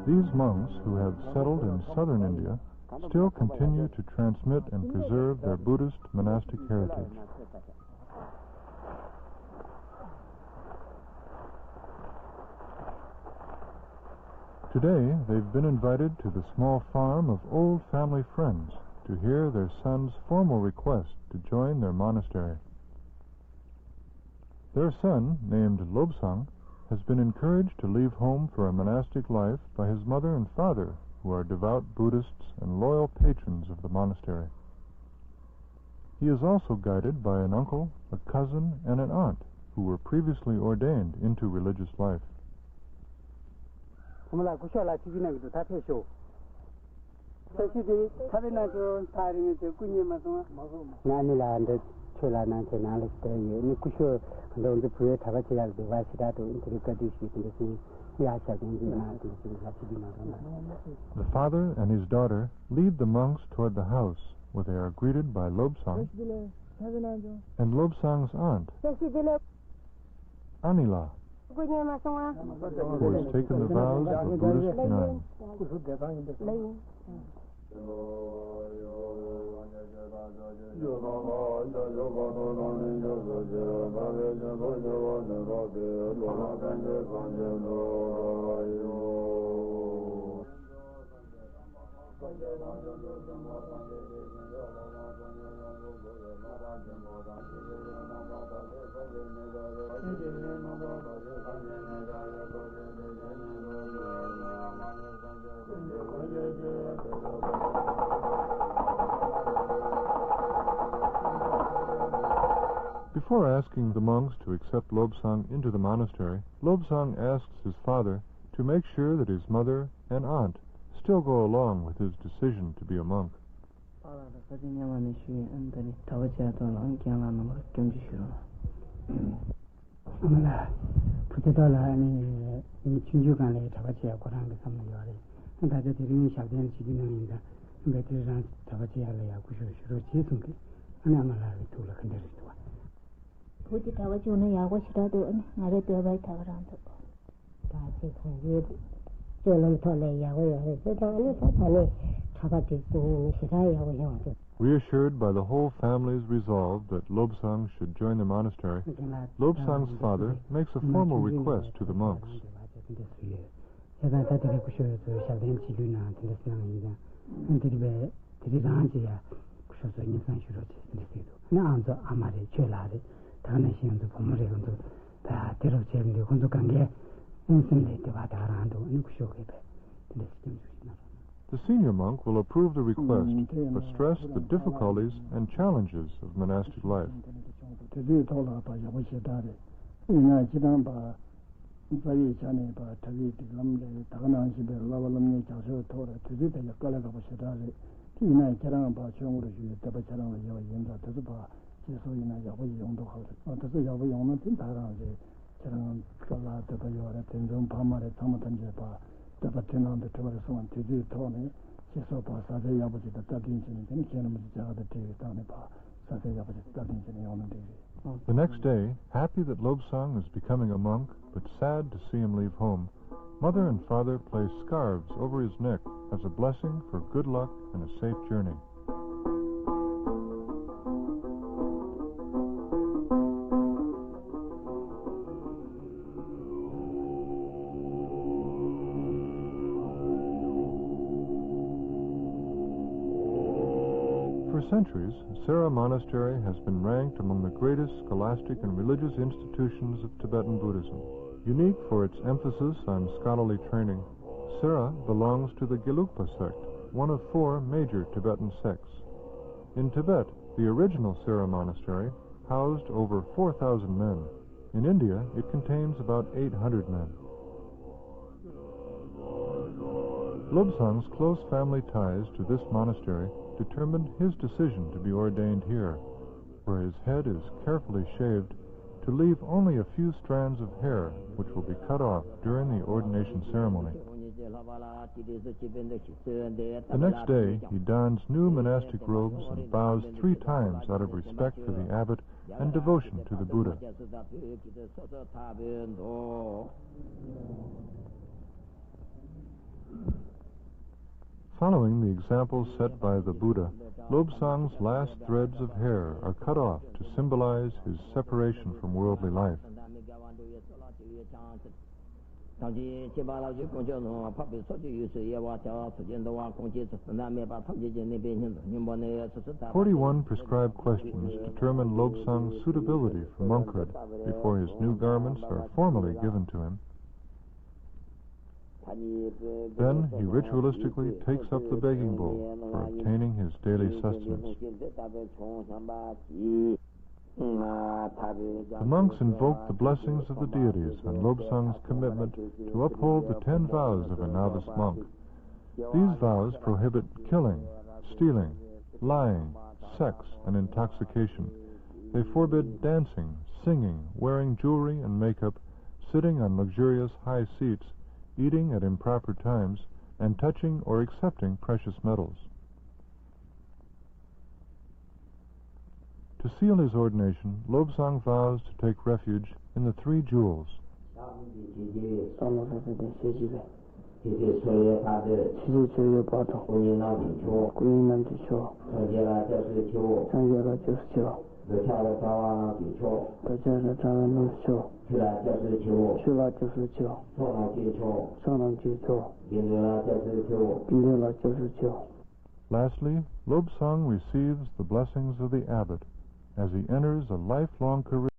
These monks, who have settled in southern India, still continue to transmit and preserve their Buddhist monastic heritage. Today, they've been invited to the small farm of old family friends to hear their son's formal request to join their monastery. Their son, named Lobsang, has been encouraged to leave home for a monastic life by his mother and father, who are devout Buddhists and loyal patrons of the monastery. He is also guided by an uncle, a cousin, and an aunt, who were previously ordained into religious life. The father and his daughter lead the monks toward the house, where they are greeted by Lobsang and Lobsang's aunt, Anila, who has taken the vows of a Buddhist nun. Before asking the monks to accept Lobsang into the monastery, Lobsang asks his father to make sure that his mother and aunt still go along with his decision to be a monk. Reassured by the whole family's resolve that Lobsang should join the monastery, Lobsang's father makes a formal request to the monks. The senior monk will approve the request, but stress the difficulties and challenges of monastic life. The next day, happy that Lobsang is becoming a monk, but sad to see him leave home, mother and father place scarves over his neck as a blessing for good luck and a safe journey. For centuries, Sera Monastery has been ranked among the greatest scholastic and religious institutions of Tibetan Buddhism. Unique for its emphasis on scholarly training, Sera belongs to the Gelugpa sect, one of 4 major Tibetan sects. In Tibet, the original Sera Monastery housed over 4,000 men. In India, it contains about 800 men. Lobsang's close family ties to this monastery determined his decision to be ordained here, where his head is carefully shaved to leave only a few strands of hair, which will be cut off during the ordination ceremony. The next day, he dons new monastic robes and bows 3 times out of respect for the abbot and devotion to the Buddha. Following the example set by the Buddha, Lobsang's last threads of hair are cut off to symbolize his separation from worldly life. "41 prescribed questions determine Lobsang's suitability for monkhood before his new garments are formally given to him. Then he ritualistically takes up the begging bowl for obtaining his daily sustenance. The monks invoke the blessings of the deities on Lobsang's commitment to uphold the 10 vows of a novice monk. These vows prohibit killing, stealing, lying, sex, and intoxication. They forbid dancing, singing, wearing jewelry and makeup, sitting on luxurious high seats, eating at improper times, and touching or accepting precious metals." To seal his ordination, Lobsang vows to take refuge in the 3 jewels. Lastly, Lobsang receives the blessings of the abbot as he enters a lifelong career